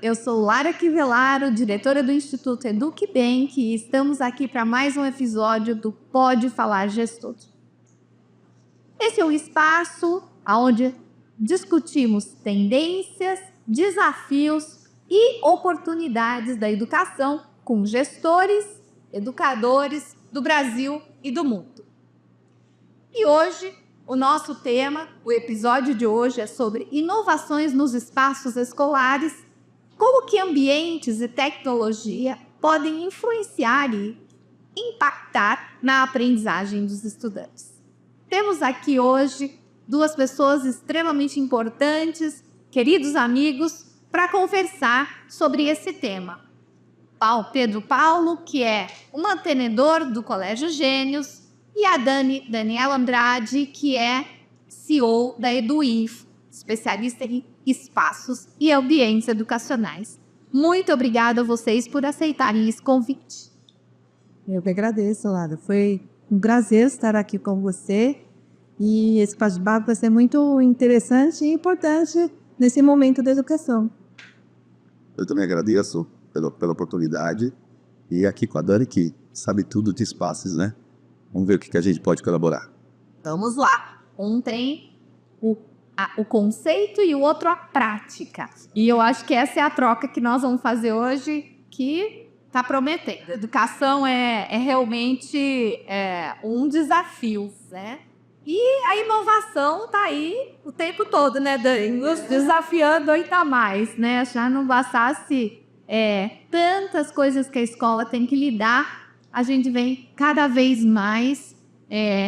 eu sou Lara Quivellaro, diretora do Instituto EducBank, e estamos aqui para mais um episódio do Pode Falar Gestor. Esse é o espaço onde discutimos tendências, desafios e oportunidades da educação com gestores, educadores do Brasil e do mundo. E hoje, o nosso tema, o episódio de hoje é sobre inovações nos espaços escolares, como que ambientes e tecnologia podem influenciar e impactar na aprendizagem dos estudantes. Temos aqui hoje duas pessoas extremamente importantes, queridos amigos, para conversar sobre esse tema. Pedro Paulo, que é o mantenedor do Colégio Gênios, e a Daniela Andrade, que é CEO da EduInfo, especialista em espaços e ambientes educacionais. Muito obrigada a vocês por aceitarem esse convite. Eu que agradeço, Lara. Foi um prazer estar aqui com você e esse bate-papo vai ser muito interessante e importante nesse momento da educação. Eu também agradeço pela oportunidade e aqui com a Dani, que sabe tudo de espaços, né? Vamos ver o que a gente pode colaborar. Vamos lá. Um tem o conceito e o outro a prática. E eu acho que essa é a troca que nós vamos fazer hoje, que está prometendo. A educação é realmente um desafio, né? E a inovação está aí o tempo todo, né, Dani? Nos desafiando ainda mais, né? Já não bastasse tantas coisas que a escola tem que lidar, a gente vem cada vez mais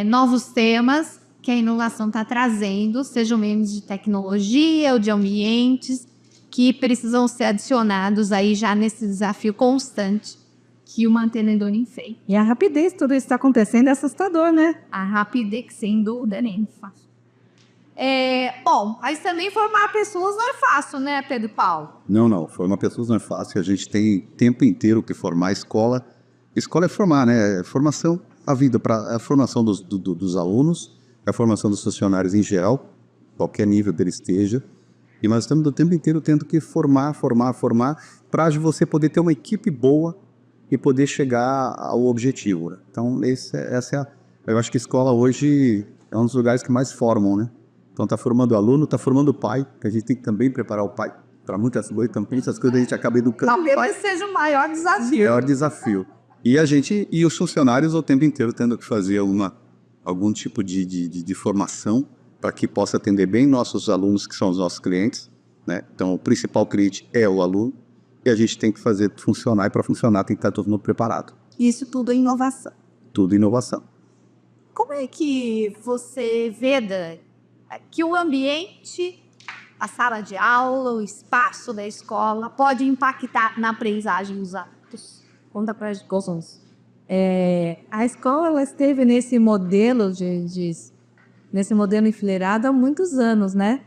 novos temas que a inovação está trazendo, sejam menos de tecnologia ou de ambientes, que precisam ser adicionados aí já nesse desafio constante que o mantenedor enfrenta. E a rapidez tudo isso está acontecendo é assustador, né? A rapidez, sem dúvida nenhuma. Bom, mas também formar pessoas não é fácil, né, Pedro Paulo? Não, formar pessoas não é fácil, a gente tem tempo inteiro que formar a escola. Escola é formar, né? Formação, a vida, a formação dos alunos, a formação dos funcionários em geral, qualquer nível dele esteja. E nós estamos o tempo inteiro tendo que formar, para você poder ter uma equipe boa e poder chegar ao objetivo. Né? Então, eu acho que a escola hoje é um dos lugares que mais formam, né? Então, está formando o aluno, está formando o pai, que a gente tem que também preparar o pai para muitas coisas, então, essas coisas a gente acaba educando. Talvez seja o maior desafio. Maior desafio. E os funcionários o tempo inteiro tendo que fazer algum tipo de formação para que possa atender bem nossos alunos, que são os nossos clientes, né? Então, o principal cliente é o aluno e a gente tem que fazer funcionar, e para funcionar tem que estar todo mundo preparado. Isso tudo é inovação. Tudo inovação. Como é que você vê, Dani, que o ambiente, a sala de aula, o espaço da escola pode impactar na aprendizagem dos alunos? Conta para a gente. A escola ela esteve nesse modelo nesse modelo enfileirado há muitos anos, né?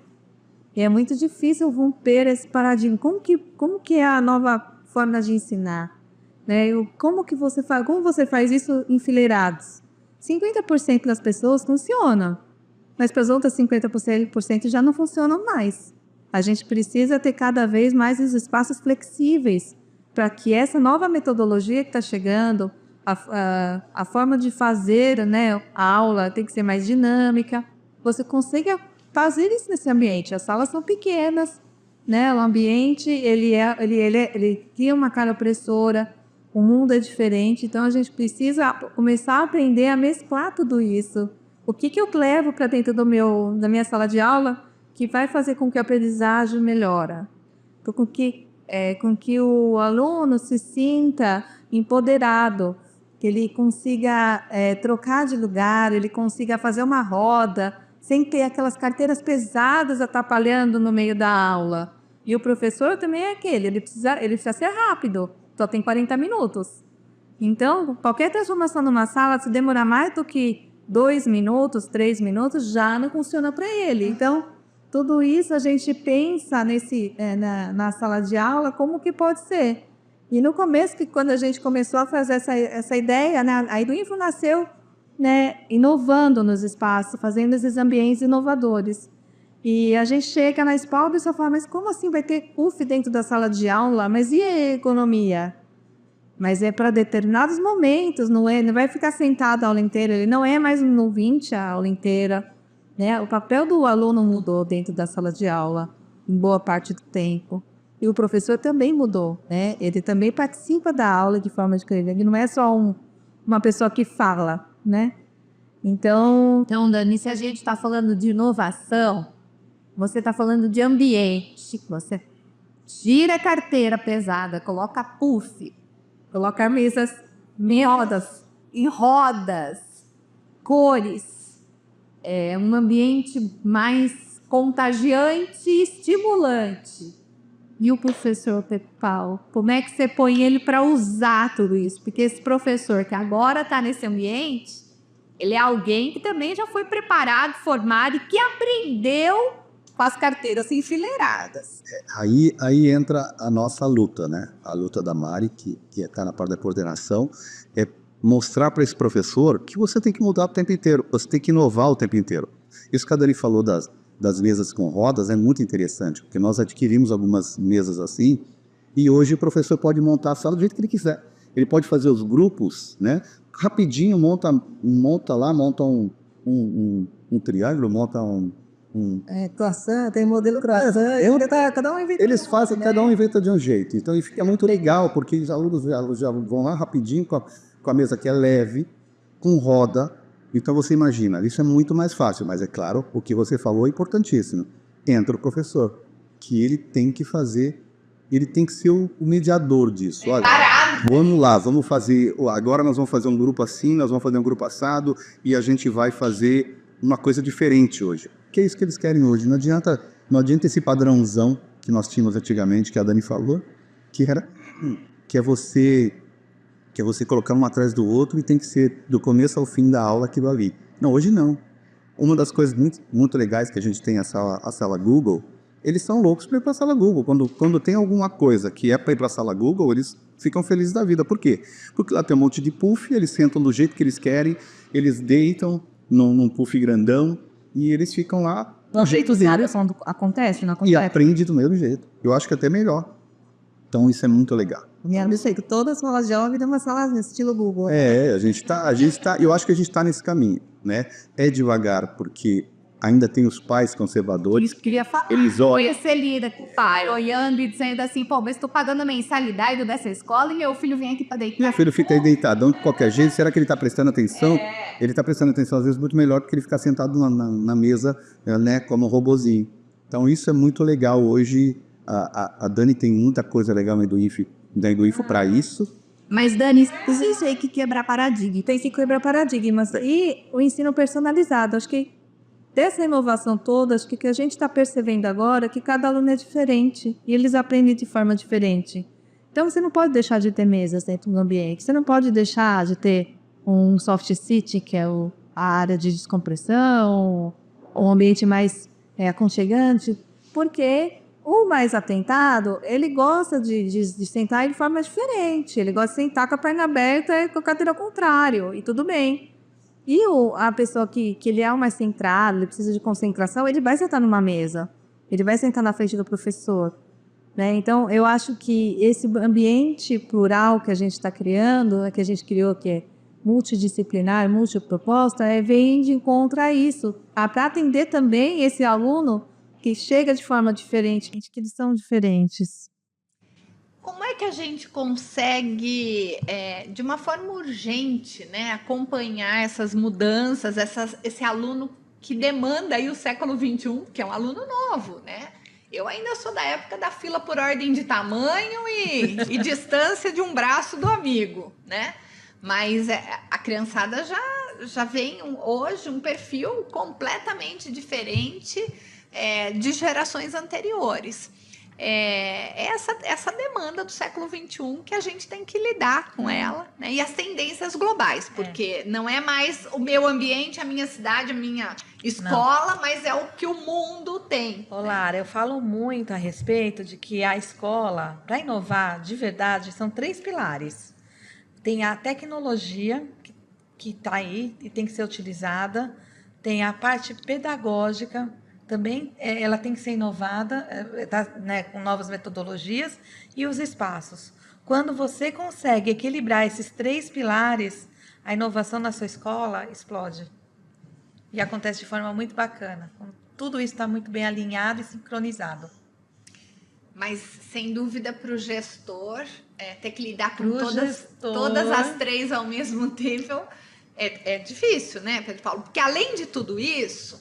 E é muito difícil romper esse paradigma. Como que é a nova forma de ensinar? Né? Como você faz isso enfileirados? 50% das pessoas funcionam, mas para as outras 50% já não funcionam mais. A gente precisa ter cada vez mais os espaços flexíveis para que essa nova metodologia que está chegando, a forma de fazer, né, a aula tem que ser mais dinâmica, você consiga fazer isso nesse ambiente. As salas são pequenas, né, o ambiente ele cria uma cara opressora, o mundo é diferente, então a gente precisa começar a aprender a mesclar tudo isso. O que eu levo para dentro da minha sala de aula que vai fazer com que a aprendizagem melhore? Com que o aluno se sinta empoderado, que ele consiga trocar de lugar, ele consiga fazer uma roda, sem ter aquelas carteiras pesadas atrapalhando no meio da aula. E o professor também é ele precisa ser rápido, só tem 40 minutos. Então, qualquer transformação numa sala, se demorar mais do que 2 minutos, 3 minutos, já não funciona para ele. Então, tudo isso a gente pensa na sala de aula, como que pode ser. E no começo, quando a gente começou a fazer essa ideia, né, a EduInfo nasceu, né, inovando nos espaços, fazendo esses ambientes inovadores. E a gente chega na SPAL e o pessoal fala, mas como assim vai ter puff dentro da sala de aula? Mas e a economia? Mas é para determinados momentos, não vai ficar sentado a aula inteira, ele não é mais um ouvinte a aula inteira, né? O papel do aluno mudou dentro da sala de aula, em boa parte do tempo. E o professor também mudou, né? Ele também participa da aula de forma diferente, ele não é só uma pessoa que fala, né? Então, Dani, se a gente está falando de inovação, você está falando de ambiente, você tira a carteira pesada, coloca puff, coloca mesas em rodas, cores, um ambiente mais contagiante e estimulante. E o professor Paulo, como é que você põe ele para usar tudo isso? Porque esse professor que agora está nesse ambiente, ele é alguém que também já foi preparado, formado e que aprendeu com as carteiras enfileiradas. Aí entra a nossa luta, né? A luta da Mari, que está na parte da coordenação, é mostrar para esse professor que você tem que mudar o tempo inteiro, você tem que inovar o tempo inteiro. Isso que a Dani falou das mesas com rodas é muito interessante, porque nós adquirimos algumas mesas assim, e hoje o professor pode montar a sala do jeito que ele quiser. Ele pode fazer os grupos, né? Rapidinho, monta um triângulo, monta croissant, tem modelo croissant, cada um inventa. Eles fazem, cada um inventa de um jeito. Então fica muito legal, porque os alunos já vão lá rapidinho com a mesa que é leve, com roda. Então você imagina, isso é muito mais fácil, mas é claro, o que você falou é importantíssimo. Entra o professor, que ele tem que fazer, ele tem que ser o mediador disso. Olha, vamos lá, vamos fazer, agora nós vamos fazer um grupo assim, nós vamos fazer um grupo assado, e a gente vai fazer uma coisa diferente hoje. Que é isso que eles querem hoje. Não adianta esse padrãozão que nós tínhamos antigamente, que a Dani falou, que é você colocar um atrás do outro e tem que ser do começo ao fim da aula aquilo ali. Não, hoje não. Uma das coisas muito, muito legais que a gente tem a sala Google, eles são loucos para ir para a sala Google. Quando tem alguma coisa que é para ir para a sala Google, eles ficam felizes da vida. Por quê? Porque lá tem um monte de puff, eles sentam do jeito que eles querem, eles deitam num puff grandão, e eles ficam lá. O jeito acontece, não acontece? E aprende do mesmo jeito. Eu acho que até melhor. Então isso é muito legal. Eu sei que todas as salas de aula viram uma sala estilo Google. A gente tá, eu acho que a gente está nesse caminho, né? É devagar, porque ainda tem os pais conservadores. Isso que eu queria falar. Eles olham. Foi esse líder com o pai olhando e dizendo assim, pô, mas estou pagando a mensalidade dessa escola e meu filho vem aqui para deitar. Meu filho fica aí deitadão de qualquer jeito. Será que ele está prestando atenção? Ele está prestando atenção, às vezes, muito melhor do que ele ficar sentado na mesa, né, como um robozinho. Então, isso é muito legal. Hoje, a Dani tem muita coisa legal no Eduinfo para isso. Mas, Dani, isso aí que quebrar paradigma. Tem que quebrar paradigmas. E o ensino personalizado. Acho que dessa inovação toda, acho que o que a gente está percebendo agora é que cada aluno é diferente e eles aprendem de forma diferente. Então, você não pode deixar de ter mesas dentro do ambiente, você não pode deixar de ter um soft sit, que é a área de descompressão, um ambiente mais aconchegante, porque o mais atentado, ele gosta de sentar de forma diferente, ele gosta de sentar com a perna aberta e com a cadeira ao contrário, e tudo bem. E a pessoa que ele é o mais centrado, ele precisa de concentração, ele vai sentar numa mesa, ele vai sentar na frente do professor, né? Então, eu acho que esse ambiente plural que a gente está criando, que a gente criou, que é multidisciplinar, multiproposta, vem de encontro a isso, para atender também esse aluno que chega de forma diferente, que eles são diferentes. Como é que a gente consegue, de uma forma urgente, né, acompanhar essas mudanças, esse aluno que demanda aí o século XXI, que é um aluno novo, né? Eu ainda sou da época da fila por ordem de tamanho e distância de um braço do amigo, né? Mas a criançada já vem hoje um perfil completamente diferente de gerações anteriores. Essa demanda do século XXI que a gente tem que lidar com ela, né? E as tendências globais, porque não é mais o meu ambiente, a minha cidade, a minha escola, mas é o que o mundo tem. Ô, Lara, eu falo muito a respeito de que a escola, para inovar de verdade, são 3 pilares. Tem a tecnologia, que está aí e tem que ser utilizada, tem a parte pedagógica, também ela tem que ser inovada, né, com novas metodologias e os espaços. Quando você consegue equilibrar esses 3 pilares, a inovação na sua escola explode. E acontece de forma muito bacana. Tudo isso está muito bem alinhado e sincronizado. Mas, sem dúvida, para o gestor, ter que lidar com Gestor. todas as 3 ao mesmo tempo é difícil, né, Pedro Paulo? Porque, além de tudo isso,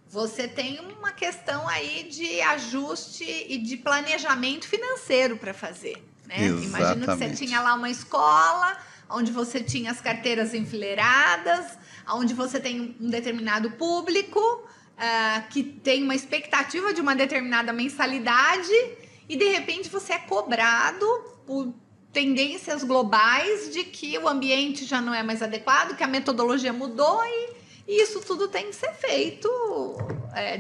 você tem uma questão aí de ajuste e de planejamento financeiro para fazer, né? Imagino que você tinha lá uma escola onde você tinha as carteiras enfileiradas, onde você tem um determinado público que tem uma expectativa de uma determinada mensalidade e, de repente, você é cobrado por tendências globais de que o ambiente já não é mais adequado, que a metodologia mudou e isso tudo tem que ser feito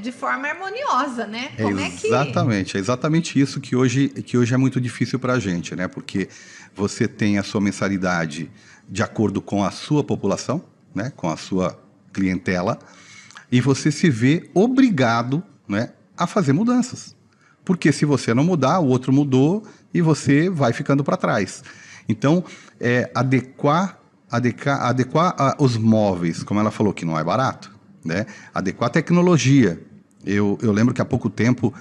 de forma harmoniosa, né? Exatamente, é exatamente isso que hoje é muito difícil para a gente, né? Porque você tem a sua mensalidade de acordo com a sua população, né? Com a sua clientela, e você se vê obrigado, né, a fazer mudanças. Porque se você não mudar, o outro mudou e você vai ficando para trás. Então, adequar os móveis, como ela falou, que não é barato, né? Adequar a tecnologia. Eu lembro que há pouco tempo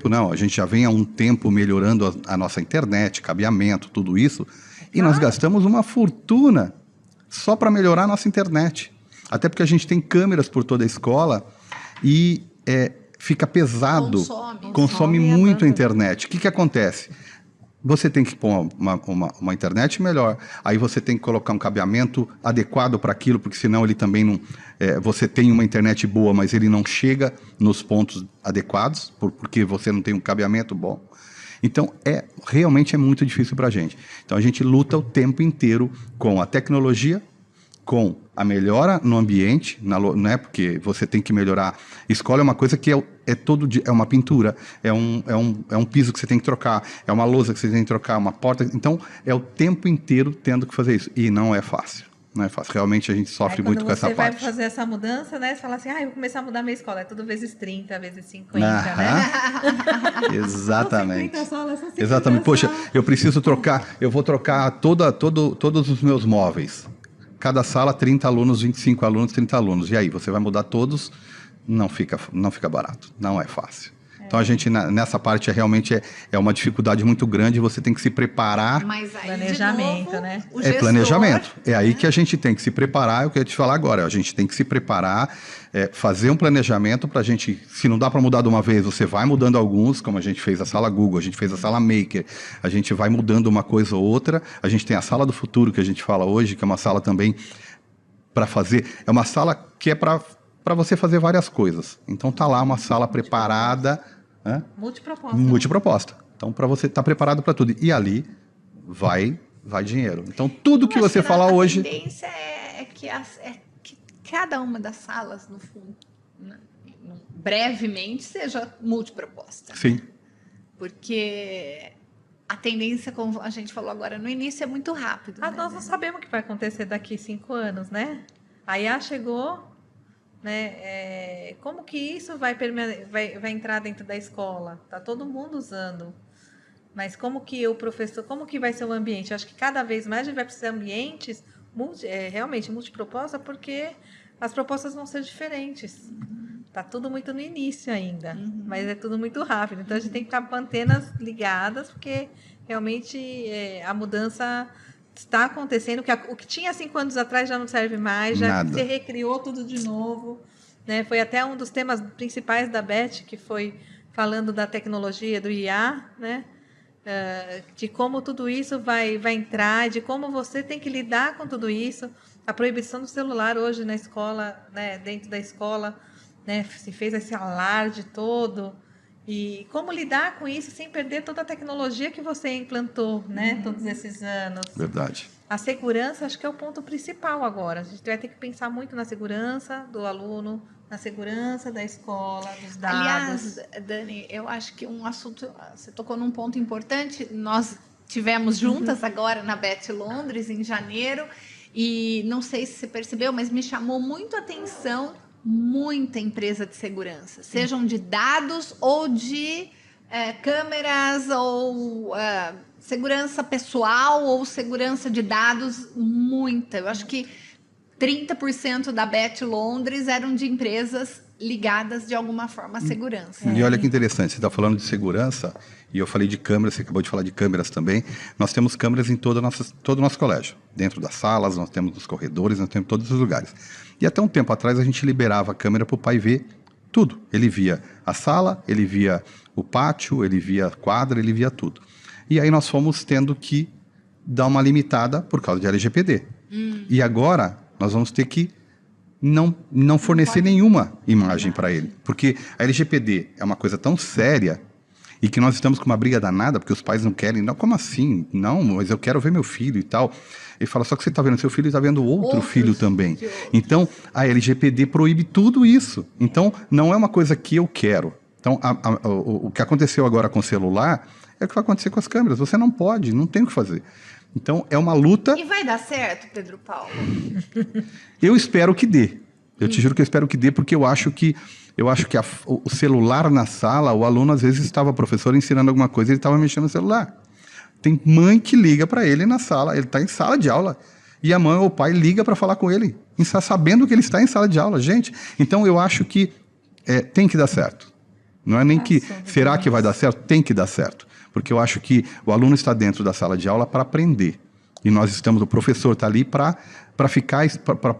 não, a gente já vem há um tempo melhorando a nossa internet, cabeamento, tudo isso, e nós gastamos uma fortuna só para melhorar a nossa internet. Até porque a gente tem câmeras por toda a escola e fica pesado, consome muito a internet. O que acontece? Você tem que pôr uma internet melhor, aí você tem que colocar um cabeamento adequado para aquilo, porque senão ele também não... você tem uma internet boa, mas ele não chega nos pontos adequados, porque você não tem um cabeamento bom. Então, realmente é muito difícil para a gente. Então, a gente luta o tempo inteiro com a tecnologia, com a melhora no ambiente, né? Porque você tem que melhorar. Escola é uma coisa que todo dia, é uma pintura, é um piso que você tem que trocar, é uma lousa que você tem que trocar, uma porta. Então, é o tempo inteiro tendo que fazer isso. E não é fácil. Não é fácil. Realmente a gente sofre muito com essa parte. Quando você vai fazer essa mudança, né? Você fala assim, eu vou começar a mudar minha escola. É tudo vezes 30, vezes 50, né? Exatamente. 50 salas, 50 Exatamente. Poxa, salas. eu vou trocar todos os meus móveis. Cada sala, 30 alunos, 25 alunos, 30 alunos. E aí, você vai mudar todos? Não fica barato. Não é fácil. Então, a gente, nessa parte, realmente é uma dificuldade muito grande. Você tem que se preparar. Mas aí, Planejamento, de novo, né? o gestor, planejamento. É aí que a gente tem que se preparar. É o que eu ia te falar agora. A gente tem que se preparar, fazer um planejamento para a gente... Se não dá para mudar de uma vez, você vai mudando alguns, como a gente fez a sala Google, a gente fez a sala Maker. A gente vai mudando uma coisa ou outra. A gente tem a sala do futuro, que a gente fala hoje, que é uma sala também para fazer... É uma sala que é para você fazer várias coisas. Então, tá lá uma sala preparada... Multiproposta. Então, para você estar preparado para tudo. E ali vai dinheiro. Então, tudo que você falar hoje... A tendência é que cada uma das salas, no fundo, brevemente, seja multiproposta. Sim. Porque a tendência, como a gente falou agora no início, é muito rápido. Nós não sabemos o que vai acontecer daqui 5 anos, né? A IA chegou... Né? Como que isso vai entrar dentro da escola? Está todo mundo usando. Mas como que o professor, como que vai ser o ambiente? Eu acho que cada vez mais a gente vai precisar de ambientes realmente multiproposta, porque as propostas vão ser diferentes. Está tudo muito no início ainda, mas é tudo muito rápido. Então, a gente tem que ficar com antenas ligadas, porque realmente a mudança... está acontecendo, o que tinha 5 anos atrás já não serve mais, já se recriou tudo de novo, né? Foi até um dos temas principais da Beth, que foi falando da tecnologia, do IA, né? De como tudo isso vai entrar, de como você tem que lidar com tudo isso, a proibição do celular hoje na escola, né? Dentro da escola, né? Se fez esse alarde todo, e como lidar com isso sem perder toda a tecnologia que você implantou, né, todos esses anos. Verdade. A segurança, acho que é o ponto principal agora. A gente vai ter que pensar muito na segurança do aluno, na segurança da escola, dos dados. Aliás, Dani, eu acho que um assunto... Você tocou num ponto importante. Nós tivemos juntas agora na Beth Londres, em janeiro, e não sei se você percebeu, mas me chamou muito a atenção muita empresa de segurança, sejam de dados ou de câmeras ou segurança pessoal ou segurança de dados, muita. Eu acho que 30% da Bet Londres eram de empresas ligadas de alguma forma à segurança. E olha que interessante, você está falando de segurança, e eu falei de câmeras, você acabou de falar de câmeras também. Nós temos câmeras em todo o nosso colégio. Dentro das salas, nós temos nos corredores, nós temos em todos os lugares. E até um tempo atrás a gente liberava a câmera para o pai ver tudo. Ele via a sala, ele via o pátio, ele via a quadra, ele via tudo. E aí nós fomos tendo que dar uma limitada por causa de LGPD. E agora nós vamos ter que não fornecer nenhuma imagem para ele. Porque a LGPD é uma coisa tão séria e que nós estamos com uma briga danada, porque os pais não querem. Não, como assim? Não, mas eu quero ver meu filho e tal. Ele fala, só que você está vendo seu filho e está vendo outro filho também. Então, a LGPD proíbe tudo isso. Então, não é uma coisa que eu quero. Então, o que aconteceu agora com o celular é o que vai acontecer com as câmeras. Você não pode, não tem o que fazer. Então, é uma luta. E vai dar certo, Pedro Paulo? Eu espero que dê. Eu te juro que eu espero que dê, porque eu acho que o celular na sala, o aluno às vezes estava, o professor ensinando alguma coisa, ele estava mexendo no celular. Tem mãe que liga para ele na sala, ele está em sala de aula, e a mãe ou o pai liga para falar com ele, sabendo que ele está em sala de aula. Gente, então eu acho que tem que dar certo. Não é nem que será que vai dar certo? Tem que dar certo. Porque eu acho que o aluno está dentro da sala de aula para aprender. E o professor está ali para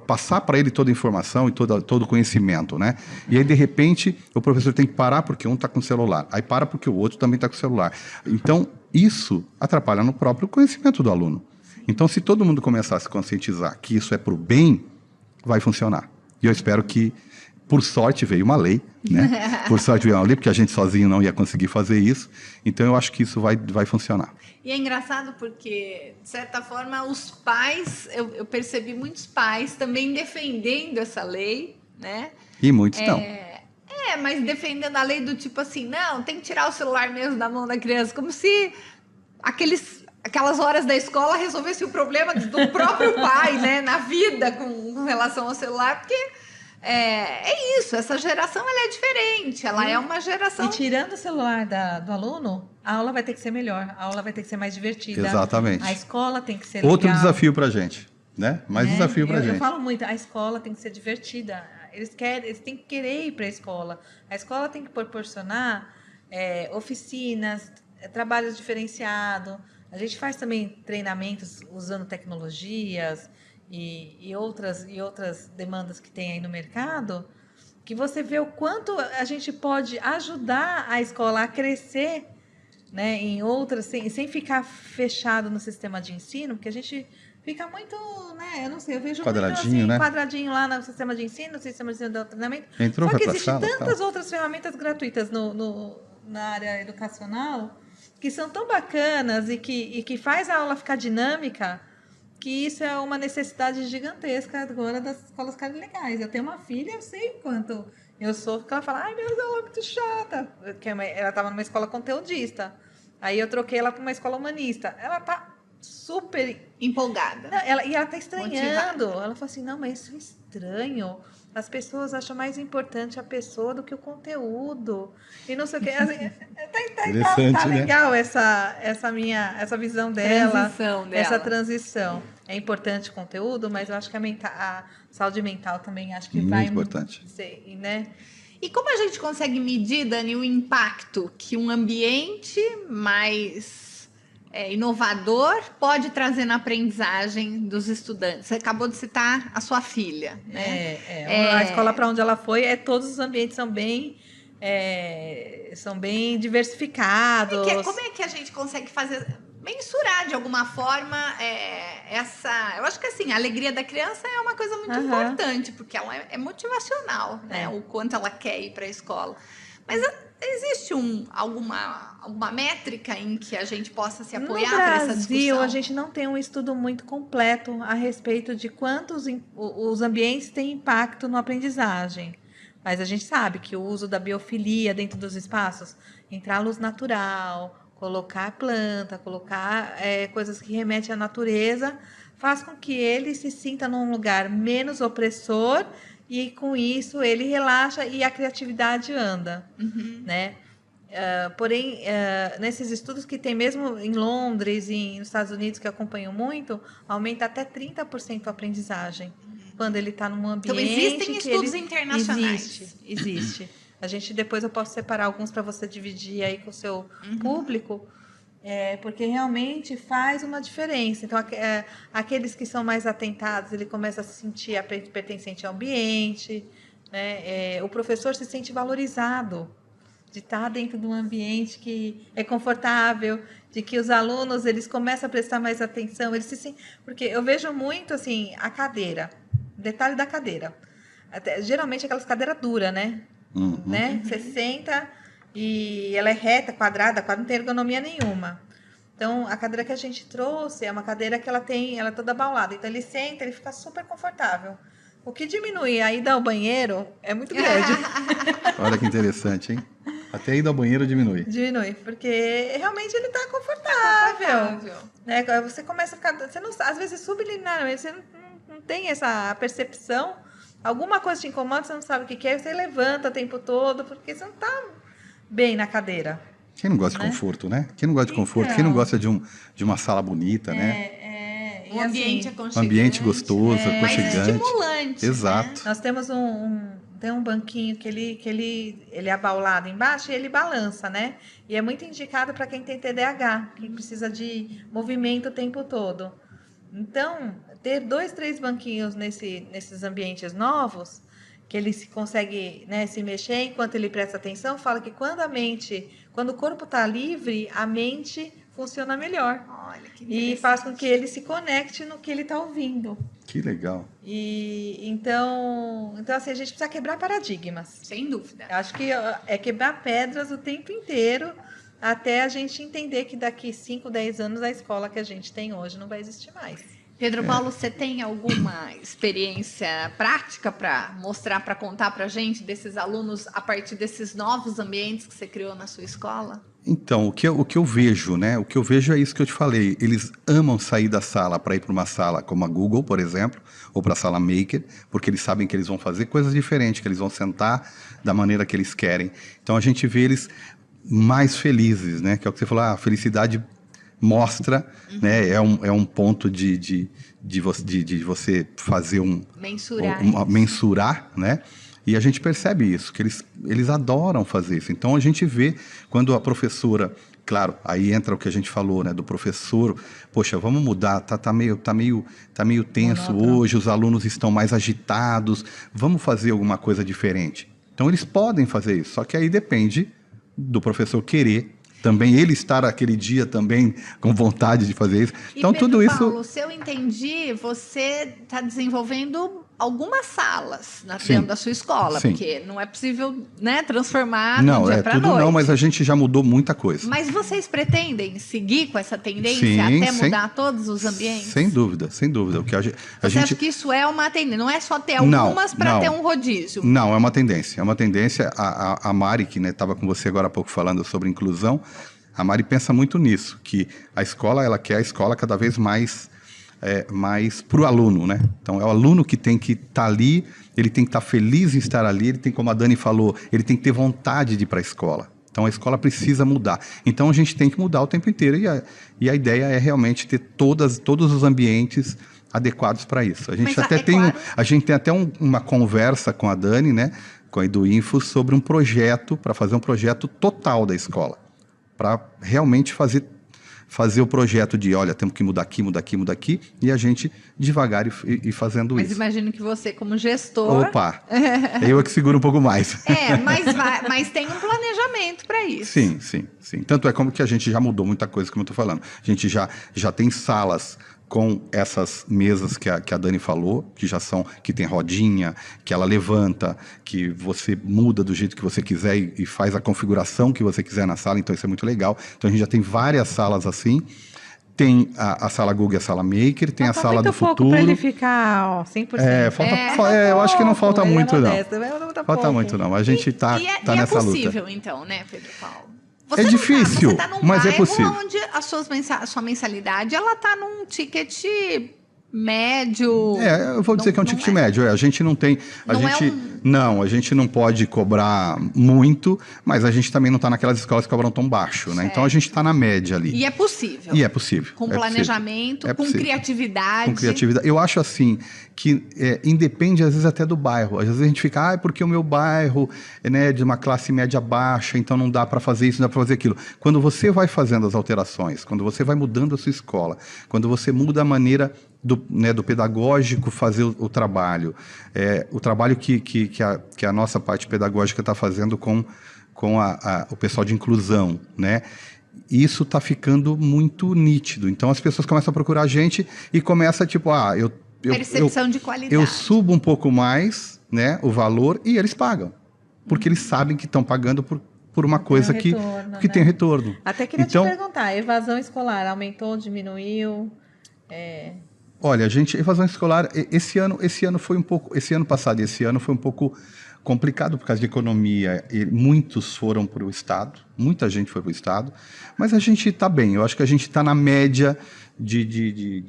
passar para ele toda a informação e todo o conhecimento, né? E aí, de repente, o professor tem que parar porque um está com o celular. Aí para porque o outro também está com o celular. Então, isso atrapalha no próprio conhecimento do aluno. Então, se todo mundo começar a se conscientizar que isso é para o bem, vai funcionar. E eu espero que, por sorte, veio uma lei, né? Por sorte veio uma lei, porque a gente sozinho não ia conseguir fazer isso. Então, eu acho que isso vai funcionar. E é engraçado porque, de certa forma, os pais, eu percebi muitos pais também defendendo essa lei, né? E muitos não. Mas defendendo a lei do tipo assim, não, tem que tirar o celular mesmo da mão da criança, como se aquelas horas da escola resolvesse o problema do próprio pai, né? Na vida com relação ao celular, porque é isso, essa geração ela é diferente, ela é uma geração... E tirando o celular do aluno, a aula vai ter que ser melhor, a aula vai ter que ser mais divertida. Exatamente. A escola tem que ser Outro legal. desafio para a gente, né? Mais desafio para a gente. Eu falo muito, a escola tem que ser divertida, eles têm que querer ir para a escola tem que proporcionar oficinas, trabalhos diferenciados, a gente faz também treinamentos usando tecnologias e outras demandas que tem aí no mercado, que você vê o quanto a gente pode ajudar a escola a crescer, né, em outras, sem ficar fechado no sistema de ensino, porque a gente fica muito, né, eu não sei, eu vejo quadradinho, muito assim, né? Quadradinho lá no sistema de ensino, no sistema de ensino do treinamento. Entrou, só que vai pra existem sala, tantas tal. outras ferramentas gratuitas na área educacional que são tão bacanas e que faz a aula ficar dinâmica, que isso é uma necessidade gigantesca agora das escolas ficarem legais. Eu tenho uma filha, eu sei quanto eu sou, porque ela fala, ai, minha aula é muito chata. Porque ela estava numa escola conteudista. Aí eu troquei ela para uma escola humanista. Ela tá super empolgada. Não, ela tá estranhando. Motivada. Ela falou assim, não, mas isso é estranho. As pessoas acham mais importante a pessoa do que o conteúdo. E não sei o que. Assim, tá né? legal essa visão dela. Essa Transição. transição. É importante o conteúdo, mas eu acho que a saúde mental também acho que Muito vai importante. ser, né? E como a gente consegue medir, Dani, o impacto que um ambiente mais inovador pode trazer na aprendizagem dos estudantes? Você acabou de citar a sua filha, né? A escola para onde ela foi, todos os ambientes são bem diversificados. Como é que a gente consegue mensurar de alguma forma eu acho que assim, a alegria da criança é uma coisa muito importante, porque ela é motivacional, né? O quanto ela quer ir para a escola. Mas existe alguma métrica em que a gente possa se apoiar para essa discussão? No Brasil, a gente não tem um estudo muito completo a respeito de quantos os ambientes têm impacto na aprendizagem. Mas a gente sabe que o uso da biofilia dentro dos espaços, entrar luz natural, colocar planta, colocar coisas que remetem à natureza, faz com que ele se sinta num lugar menos opressor e com isso ele relaxa e a criatividade anda, né? Porém, nesses estudos que tem mesmo em Londres e nos Estados Unidos, que eu acompanho muito, aumenta até 30% a aprendizagem quando ele está num ambiente. Então, existem que estudos ele... internacionais. Existe. Depois eu posso separar alguns para você dividir aí com o seu público, porque realmente faz uma diferença. Então, aqueles que são mais atentados, ele começa a se sentir pertencente ao ambiente, né? O professor se sente valorizado de estar dentro de um ambiente que é confortável, de que os alunos eles começam a prestar mais atenção, porque eu vejo muito assim a cadeira, detalhe da cadeira, geralmente aquelas cadeiras duras, né? Né? Você senta e ela é reta, quadrada, não tem ergonomia nenhuma. Então a cadeira que a gente trouxe é uma cadeira que ela é toda abaulada, então ele senta, ele fica super confortável. O que diminui a ida ao banheiro é muito grande. Olha que interessante, hein? Até a ida ao banheiro diminui. Diminui, porque realmente ele está confortável. Né? Você começa a ficar... Você não, às vezes, subliminarmente, você não tem essa percepção. Alguma coisa te incomoda, você não sabe o que é, você levanta o tempo todo, porque você não está bem na cadeira. Quem não gosta de conforto, né? Quem não gosta de conforto? Quem não gosta de uma sala bonita, né? Um ambiente aconchegante. Um ambiente gostoso, aconchegante. Mais estimulante. Exato. Né? Nós temos tem um banquinho que ele é abaulado embaixo e ele balança, né? E é muito indicado para quem tem TDAH, quem precisa de movimento o tempo todo. Então, ter 2, 3 banquinhos nesses ambientes novos, que ele consegue, né, se mexer enquanto ele presta atenção, fala que quando o corpo está livre, a mente funciona melhor. Olha, que e faz com que ele se conecte no que ele está ouvindo. Que legal. E então assim, a gente precisa quebrar paradigmas. Sem dúvida. Acho que é quebrar pedras o tempo inteiro até a gente entender que daqui 5, 10 anos a escola que a gente tem hoje não vai existir mais. Pedro Paulo, você tem alguma experiência prática para mostrar, para contar para a gente desses alunos a partir desses novos ambientes que você criou na sua escola? Então, o que eu vejo, né? O que eu vejo é isso que eu te falei. Eles amam sair da sala para ir para uma sala como a Google, por exemplo, ou para a sala Maker, porque eles sabem que eles vão fazer coisas diferentes, que eles vão sentar da maneira que eles querem. Então, a gente vê eles mais felizes, né? Que é o que você falou, a felicidade mostra, né? É um ponto de você fazer mensurar, né? E a gente percebe isso, que eles adoram fazer isso. Então a gente vê quando a professora, claro, aí entra o que a gente falou, né, do professor, poxa, vamos mudar, tá meio tenso hoje, os alunos estão mais agitados, vamos fazer alguma coisa diferente. Então eles podem fazer isso, só que aí depende do professor querer também ele estar aquele dia também com vontade de fazer isso. Então, Pedro tudo isso... Paulo, se eu entendi, você está desenvolvendo algumas salas dentro da sua escola, porque não é possível, né, transformar do dia para noite. Não, mas a gente já mudou muita coisa. Mas vocês pretendem seguir com essa tendência até mudar todos os ambientes? Sem dúvida, sem dúvida. O que Você acha que isso é uma tendência? Não é só ter algumas para ter um rodízio? Não, é uma tendência. É uma tendência. A Mari, que estava com você agora há pouco falando sobre inclusão, a Mari pensa muito nisso, que a escola, ela quer a escola cada vez mais para o aluno, né? Então, é o aluno que tem que estar ali, ele tem que estar feliz em estar ali, ele tem, como a Dani falou, ele tem que ter vontade de ir para a escola. Então, a escola precisa mudar. Então, a gente tem que mudar o tempo inteiro e a ideia é realmente ter todos os ambientes adequados para isso. A gente tem até uma conversa com a Dani, né, com a EduInfo, sobre um projeto, para fazer um projeto total da escola, para realmente fazer o projeto de, olha, temos que mudar aqui, e a gente devagar e fazendo isso. Mas imagino que você, como gestor... Opa, eu é que seguro um pouco mais. Mas tem um planejamento para isso. Sim. Tanto é como que a gente já mudou muita coisa, como eu estou falando. A gente já tem salas com essas mesas que a Dani falou, que tem rodinha, que ela levanta, que você muda do jeito que você quiser e faz a configuração que você quiser na sala, então isso é muito legal. Então a gente já tem várias salas assim. Tem a sala Google e a sala Maker, tem a sala do futuro. Para ele ficar 100%. Eu acho que não falta muito, não. Falta muito, não. A gente está nessa luta. É possível, então, né, Pedro Paulo? É difícil, você tá num mas é bairro possível. onde a sua mensalidade ela tá num ticket médio? Eu vou dizer que é um ticket médio. A gente não tem. A gente não pode cobrar muito, mas a gente também não está naquelas escolas que cobram tão baixo, né? Certo. Então a gente está na média ali. E é possível. E é possível. Com é planejamento, possível. com Possível. criatividade. Com criatividade. Eu acho assim que independe às vezes até do bairro. Às vezes a gente fica, porque o meu bairro é, né, de uma classe média baixa, então não dá para fazer isso, não dá para fazer aquilo. Quando você vai fazendo as alterações, quando você vai mudando a sua escola, quando você muda a maneira do pedagógico fazer o trabalho, o trabalho que a nossa parte pedagógica está fazendo com o pessoal de inclusão, né? Isso está ficando muito nítido. Então as pessoas começam a procurar a gente e começa tipo, percepção de qualidade. Eu subo um pouco mais, né, o valor e eles pagam, porque eles sabem que estão pagando por uma coisa que tem retorno. Até queria te perguntar, a evasão escolar aumentou, diminuiu? Olha, evasão escolar, esse ano foi um pouco, esse ano passado e esse ano foi um pouco complicado por causa de economia. E muitos foram para o Estado, muita gente foi para o Estado, mas a gente está bem. Eu acho que a gente está na média de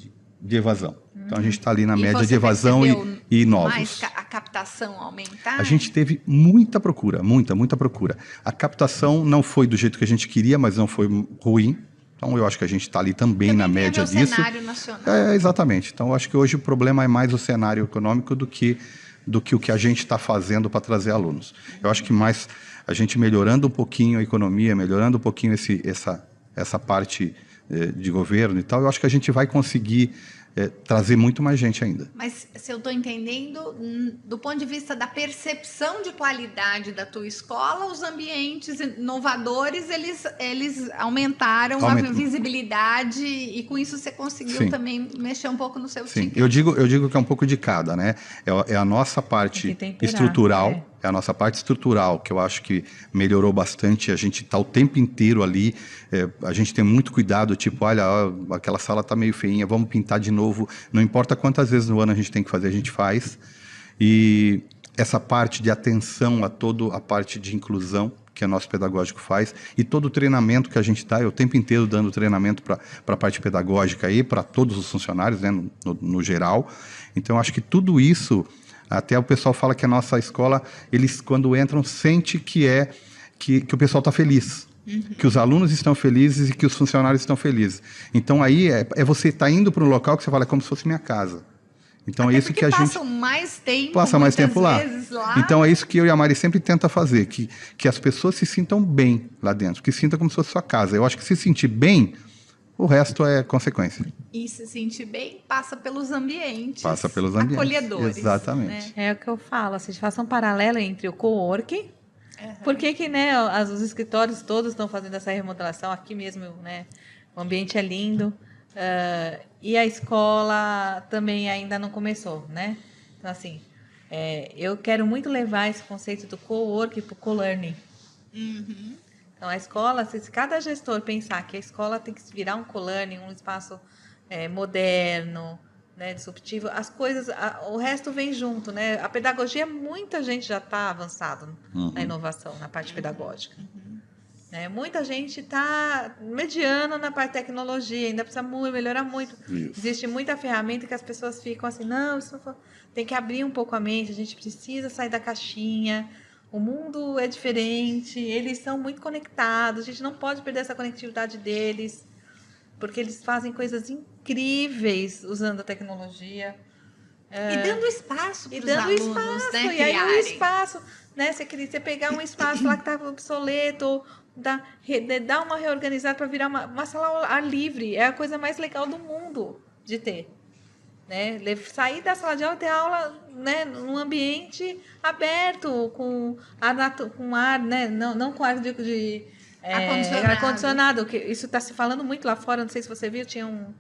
evasão. Então a gente está ali na média de evasão e novos. Mais a captação aumentar? A gente teve muita procura, muita procura. A captação não foi do jeito que a gente queria, mas não foi ruim. Então, eu acho que a gente está ali também na média disso. O cenário nacional. Exatamente. Então, eu acho que hoje o problema é mais o cenário econômico do que o que a gente está fazendo para trazer alunos. Eu acho que mais a gente melhorando um pouquinho a economia, melhorando um pouquinho essa parte de governo e tal, eu acho que a gente vai conseguir trazer muito mais gente ainda. Mas, se eu estou entendendo, do ponto de vista da percepção de qualidade da tua escola, os ambientes inovadores, eles aumentaram a visibilidade e com isso você conseguiu também mexer um pouco no seu ticket. Eu digo que é um pouco de cada, né? É a nossa parte estrutural. É a nossa parte estrutural, que eu acho que melhorou bastante. A gente está o tempo inteiro ali. A gente tem muito cuidado, tipo, olha, aquela sala está meio feinha, vamos pintar de novo. Não importa quantas vezes no ano a gente tem que fazer, a gente faz. E essa parte de atenção a toda a parte de inclusão que o nosso pedagógico faz e todo o treinamento que a gente dá, eu o tempo inteiro dando treinamento para a parte pedagógica e para todos os funcionários, né, no geral. Então, eu acho que tudo isso... Até o pessoal fala que a nossa escola, eles quando entram, sente que o pessoal está feliz. Que os alunos estão felizes e que os funcionários estão felizes. Então aí você estar indo para um local que você fala, é como se fosse minha casa. Então até é isso que a gente... Passa mais tempo lá. Então é isso que eu e a Mari sempre tenta fazer, que as pessoas se sintam bem lá dentro, que sintam como se fosse sua casa. Eu acho que se sentir bem... O resto é consequência. E se sentir bem, passa pelos ambientes. Acolhedores. Exatamente. Né? É o que eu falo, assim, faça um paralelo entre o co-work, por que né, os escritórios todos estão fazendo essa remodelação, aqui mesmo, né, o ambiente é lindo, e a escola também ainda não começou, né? Então, assim, eu quero muito levar esse conceito do co-work para o co-learning. Então, a escola, se cada gestor pensar que a escola tem que se virar um co-learning, um espaço moderno, né, disruptivo, as coisas, o resto vem junto, né? A pedagogia, muita gente já está avançado na inovação, na parte pedagógica. Né? Muita gente está mediano na parte de tecnologia, ainda precisa melhorar muito. Isso. Existe muita ferramenta que as pessoas ficam assim, não, isso não tem que abrir um pouco a mente, a gente precisa sair da caixinha. O mundo é diferente, eles são muito conectados, a gente não pode perder essa conectividade deles, porque eles fazem coisas incríveis usando a tecnologia. E dando espaço para os alunos, né, criarem. E aí um espaço, né, você pegar um espaço lá que estava obsoleto, dar uma reorganizada para virar uma sala ao ar livre, é a coisa mais legal do mundo de ter. Né? Sair da sala de aula e ter aula, né, num ambiente aberto, com ar, né? Não com ar de ar-condicionado. Isso está se falando muito lá fora, não sei se você viu, tinha um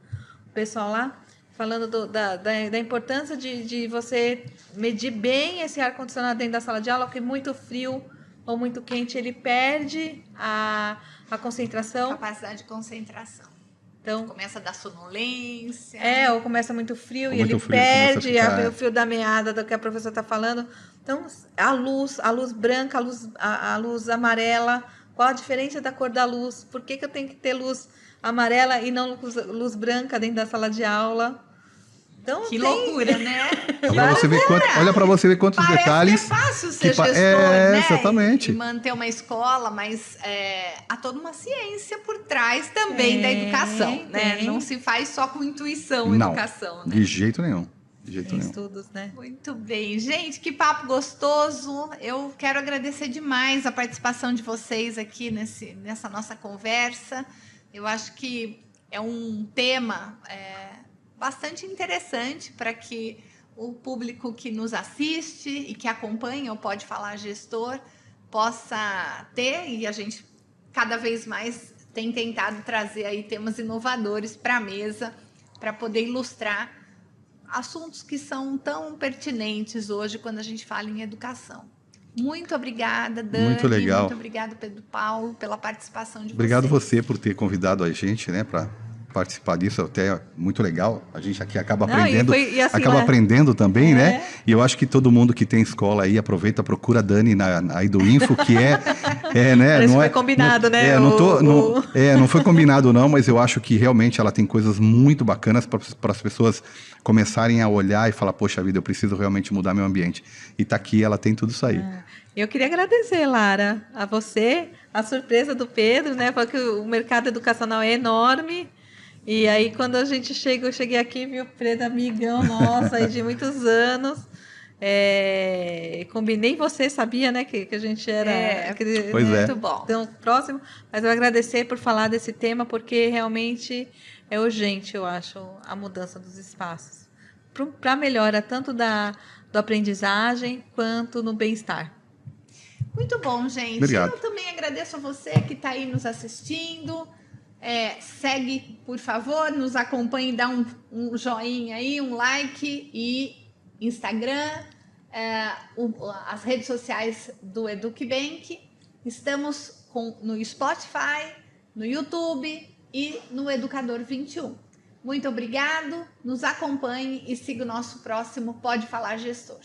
pessoal lá falando da importância de você medir bem esse ar-condicionado dentro da sala de aula, porque muito frio ou muito quente, ele perde a concentração. Capacidade de concentração. Então, começa a dar sonolência. Ou começa muito frio e ele perde o fio da meada do que a professora está falando. Então, a luz branca, a luz amarela, qual a diferença da cor da luz? Por que eu tenho que ter luz amarela e não luz branca dentro da sala de aula? Então, Que loucura, né? Olha para você ver quantos Parece detalhes. que é fácil ser que pa- gestor, é, né? exatamente. E manter uma escola, mas há toda uma ciência por trás também da educação, né? tem. Não se faz só com intuição Não, educação, né? de jeito nenhum. De jeito Tem nenhum. estudos, né? Muito bem, gente, que papo gostoso. Eu quero agradecer demais a participação de vocês aqui nessa nossa conversa. Eu acho que é um tema bastante interessante para que o público que nos assiste e que acompanha o Pode Falar Gestor possa ter, e a gente cada vez mais tem tentado trazer aí temas inovadores para a mesa, para poder ilustrar assuntos que são tão pertinentes hoje quando a gente fala em educação. Muito obrigada, Dani. Muito legal. Muito obrigada, Pedro Paulo, pela participação de Obrigado vocês. você por ter convidado a gente, né, para participar disso. Até é muito legal. A gente aqui acaba Não, aprendendo, e assim, acaba olha, aprendendo também, né? E eu acho que todo mundo que tem escola aí aproveita, procura a Dani aí do Info, que né? Parece Não que é foi combinado, né? Não foi combinado não, mas eu acho que realmente ela tem coisas muito bacanas para as pessoas começarem a olhar e falar, poxa vida, eu preciso realmente mudar meu ambiente. E tá aqui, ela tem tudo isso aí. Eu queria agradecer, Lara, a você, a surpresa do Pedro, né? Porque o mercado educacional é enorme. E aí, quando eu cheguei aqui, vi o Pedro, amigão nosso, aí de muitos anos. Combinei, você sabia, né, que a gente era Pois é. Muito bom. tão próximo. Mas eu agradecer por falar desse tema, porque realmente é urgente, eu acho, a mudança dos espaços. Para melhora tanto do aprendizagem quanto no bem-estar. Muito bom, gente. Obrigado. Eu também agradeço a você que está aí nos assistindo. Segue, por favor, nos acompanhe, dá um joinha aí, um like e Instagram, as redes sociais do EducBank. Estamos no Spotify, no YouTube e no Educador 21. Muito obrigado, nos acompanhe e siga o nosso próximo Pode Falar Gestor.